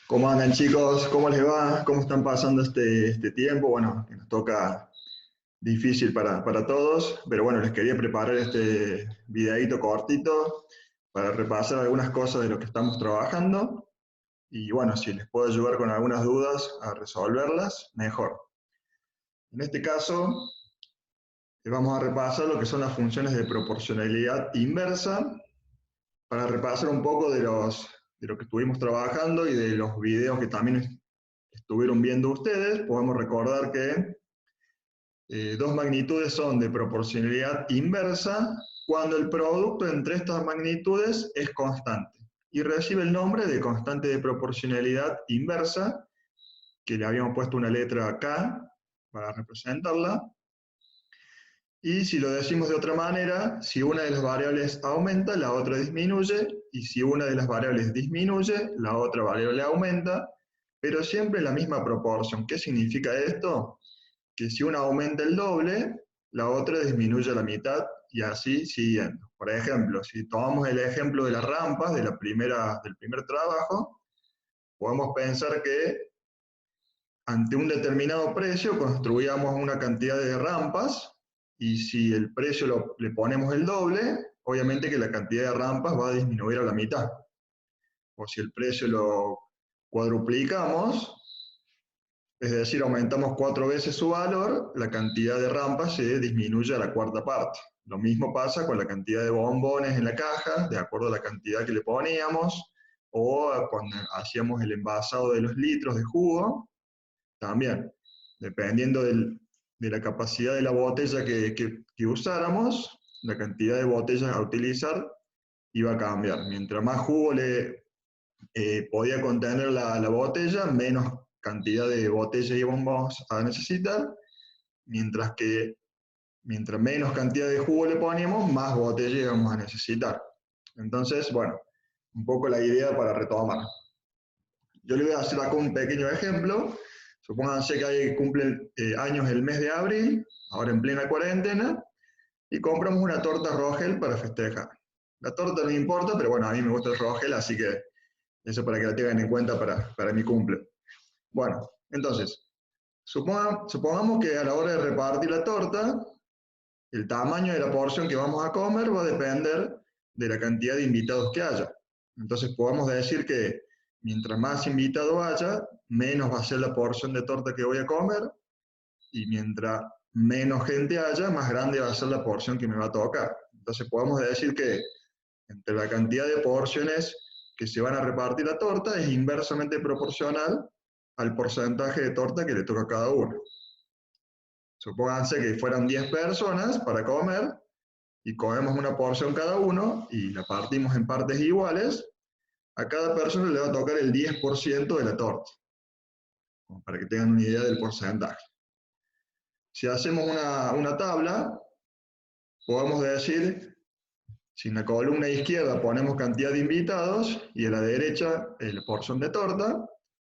¿Cómo andan chicos? ¿Cómo les va? ¿Cómo están pasando este tiempo? Bueno, que nos toca difícil para todos, pero bueno, les quería preparar este videíto cortito para repasar algunas cosas de lo que estamos trabajando y bueno, si les puedo ayudar con algunas dudas a resolverlas, mejor. En este caso, vamos a repasar lo que son las funciones de proporcionalidad inversa para repasar un poco de lo que estuvimos trabajando y de los videos que también estuvieron viendo ustedes. Podemos recordar que dos magnitudes son de proporcionalidad inversa cuando el producto entre estas magnitudes es constante y recibe el nombre de constante de proporcionalidad inversa, que le habíamos puesto una letra K para representarla. Y si lo decimos de otra manera, si una de las variables aumenta, la otra disminuye, y si una de las variables disminuye, la otra variable aumenta, pero siempre en la misma proporción. ¿Qué significa esto? Que si una aumenta el doble, la otra disminuye a la mitad, y así siguiendo. Por ejemplo, si tomamos el ejemplo de las rampas del primer trabajo, podemos pensar que ante un determinado precio construíamos una cantidad de rampas y si el precio le ponemos el doble, obviamente que la cantidad de rampas va a disminuir a la mitad. O si el precio lo cuadruplicamos, es decir, aumentamos 4 veces su valor, la cantidad de rampas se disminuye a la cuarta parte. Lo mismo pasa con la cantidad de bombones en la caja, de acuerdo a la cantidad que le poníamos, o cuando hacíamos el envasado de los litros de jugo, también, dependiendo de la capacidad de la botella que usáramos, la cantidad de botellas a utilizar iba a cambiar. Mientras más jugo podía contener la botella, menos cantidad de botellas íbamos a necesitar, mientras que mientras menos cantidad de jugo le poníamos, más botellas íbamos a necesitar. Entonces, bueno, un poco la idea para retomar. Yo le voy a hacer acá un pequeño ejemplo. Supónganse que hay, cumple años el mes de abril, ahora en plena cuarentena, y compramos una torta Rogel para festejar. La torta no importa, pero bueno, a mí me gusta el Rogel, así que eso para que la tengan en cuenta para mi cumple. Bueno, entonces, supongamos que a la hora de repartir la torta, el tamaño de la porción que vamos a comer va a depender de la cantidad de invitados que haya. Entonces podemos decir que mientras más invitado haya, menos va a ser la porción de torta que voy a comer, y mientras menos gente haya, más grande va a ser la porción que me va a tocar. Entonces podemos decir que entre la cantidad de porciones que se van a repartir la torta es inversamente proporcional al porcentaje de torta que le toca a cada uno. Supónganse que fueran 10 personas para comer y comemos una porción cada uno y la partimos en partes iguales, a cada persona le va a tocar el 10% de la torta, como para que tengan una idea del porcentaje. Si hacemos una tabla, podemos decir, si en la columna izquierda ponemos cantidad de invitados y en la derecha la porción de torta,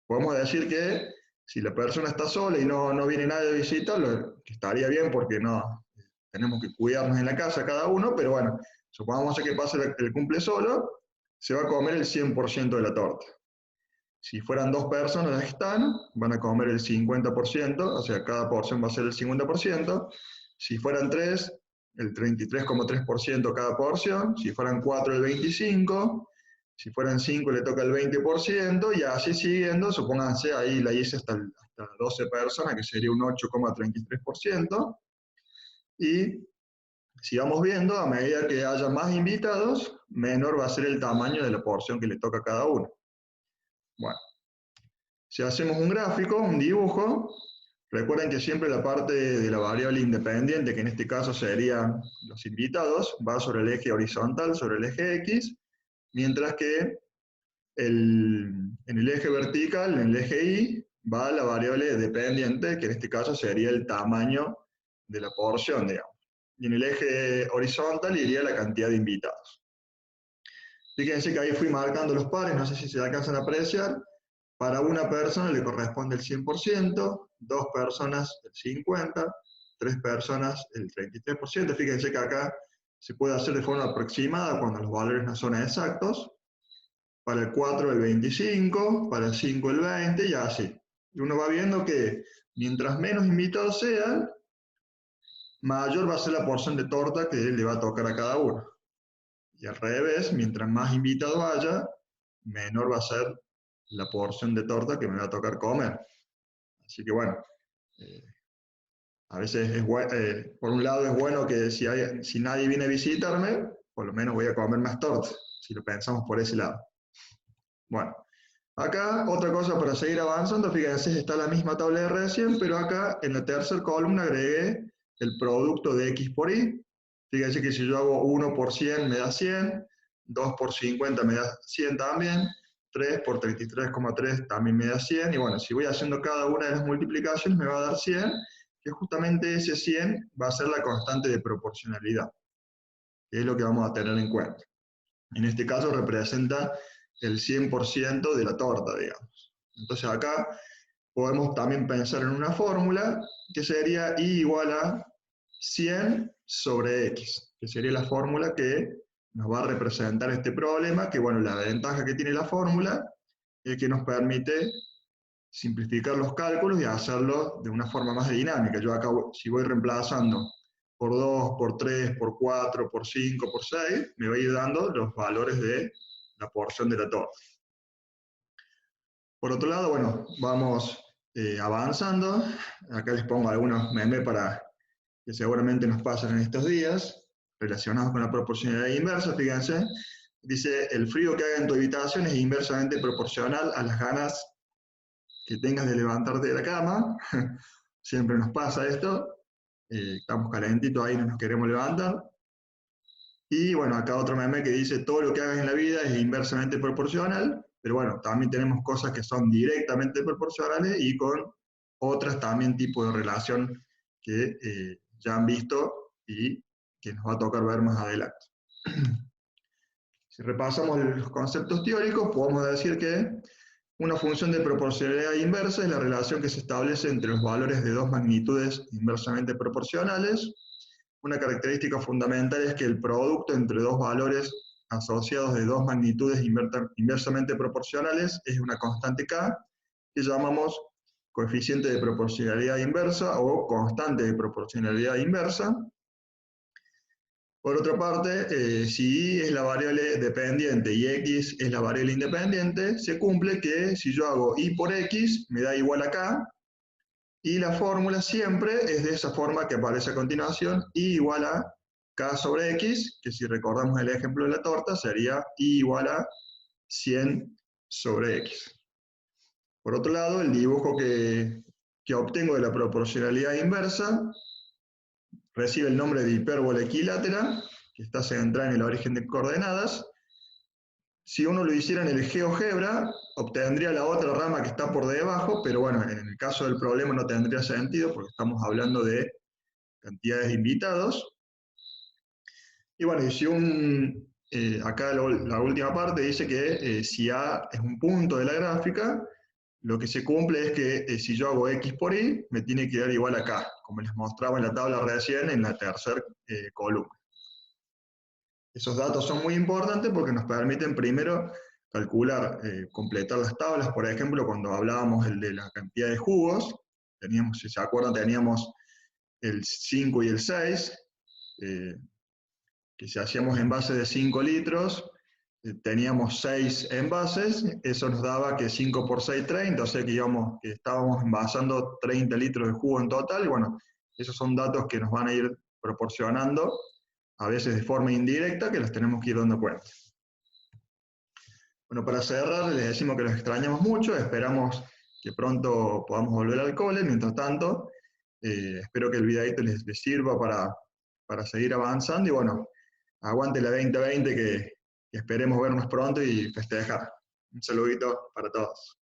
podemos decir que si la persona está sola y no viene nadie a visitarlo, que estaría bien porque no tenemos que cuidarnos en la casa cada uno, pero bueno, supongamos que pase el cumple solo, se va a comer el 100% de la torta. Si fueran dos personas las que están, van a comer el 50%, o sea, cada porción va a ser el 50%. Si fueran tres, el 33,3% cada porción. Si fueran cuatro, el 25%. Si fueran cinco, le toca el 20%, y así siguiendo. Supónganse, ahí la hice hasta 12 personas, que sería un 8,33%. Y si vamos viendo, a medida que haya más invitados, menor va a ser el tamaño de la porción que le toca a cada uno. Bueno, si hacemos un gráfico, un dibujo, recuerden que siempre la parte de la variable independiente, que en este caso serían los invitados, va sobre el eje horizontal, sobre el eje X, mientras que en el eje vertical, en el eje Y, va la variable dependiente, que en este caso sería el tamaño de la porción, digamos. Y en el eje horizontal iría la cantidad de invitados. Fíjense que ahí fui marcando los pares, no sé si se alcanzan a apreciar. Para una persona le corresponde el 100%, dos personas el 50%, tres personas el 33%. Fíjense que acá se puede hacer de forma aproximada cuando los valores no son exactos. para el 4 el 25, para el 5 el 20 y así. Y uno va viendo que mientras menos invitados sean, mayor va a ser la porción de torta que le va a tocar a cada uno. Y al revés, mientras más invitados haya, menor va a ser la porción de torta que me va a tocar comer. Así que bueno, a veces por un lado es bueno que si nadie viene a visitarme, por lo menos voy a comer más torta, si lo pensamos por ese lado. Bueno, acá otra cosa para seguir avanzando, fíjense, está la misma tabla de recién, pero acá en la tercera columna agregué el producto de X por Y. Fíjense que si yo hago 1 por 100 me da 100, 2 por 50 me da 100 también, 3 por 33,3 también me da 100, y bueno, si voy haciendo cada una de las multiplicaciones me va a dar 100, que justamente ese 100 va a ser la constante de proporcionalidad, que es lo que vamos a tener en cuenta. En este caso representa el 100% de la torta, digamos. Entonces acá podemos también pensar en una fórmula que sería y igual a 100 sobre x, que sería la fórmula que nos va a representar este problema, que bueno, la ventaja que tiene la fórmula es que nos permite simplificar los cálculos y hacerlo de una forma más dinámica. Yo acá, si voy reemplazando por 2, por 3, por 4, por 5, por 6, me va a ir dando los valores de la porción de la torta. Por otro lado, bueno, vamos avanzando. Acá les pongo algunos memes para que seguramente nos pasan en estos días, relacionados con la proporcionalidad inversa, fíjense. Dice, el frío que haga en tu habitación es inversamente proporcional a las ganas que tengas de levantarte de la cama. Siempre nos pasa esto. Estamos calentitos ahí, no nos queremos levantar. Y bueno, acá otro meme que dice, todo lo que hagas en la vida es inversamente proporcional, pero bueno, también tenemos cosas que son directamente proporcionales y con otras también tipos de relación que ya han visto y que nos va a tocar ver más adelante. Si repasamos los conceptos teóricos, podemos decir que una función de proporcionalidad inversa es la relación que se establece entre los valores de dos magnitudes inversamente proporcionales. Una característica fundamental es que el producto entre dos valores asociados de dos magnitudes inversamente proporcionales es una constante K, que llamamos coeficiente de proporcionalidad inversa o constante de proporcionalidad inversa. Por otra parte, si Y es la variable dependiente y X es la variable independiente, se cumple que si yo hago Y por X me da igual a K, y la fórmula siempre es de esa forma que aparece a continuación, Y igual a K sobre X, que si recordamos el ejemplo de la torta, sería Y igual a 100 sobre X. Por otro lado, el dibujo que obtengo de la proporcionalidad inversa recibe el nombre de hipérbola equilátera, que está centrada en el origen de coordenadas. Si uno lo hiciera en el GeoGebra, obtendría la otra rama que está por debajo, pero bueno, en el caso del problema no tendría sentido porque estamos hablando de cantidades de invitados. Y bueno, y si acá la última parte dice que si A es un punto de la gráfica, lo que se cumple es que si yo hago X por Y, me tiene que dar igual a K, como les mostraba en la tabla recién en la tercera columna. Esos datos son muy importantes porque nos permiten primero calcular, completar las tablas. Por ejemplo, cuando hablábamos de la cantidad de jugos, teníamos, si se acuerdan, teníamos el 5 y el 6, que si hacíamos envases de 5 litros, teníamos 6 envases, eso nos daba que 5 por 6, 30, o sea que estábamos envasando 30 litros de jugo en total, y bueno, esos son datos que nos van a ir proporcionando, a veces de forma indirecta, que los tenemos que ir dando cuenta. Bueno, para cerrar, les decimos que los extrañamos mucho, esperamos que pronto podamos volver al cole, mientras tanto, espero que el videito les sirva para seguir avanzando, y bueno, aguante la 2020 que esperemos vernos pronto y festejar. Un saludito para todos.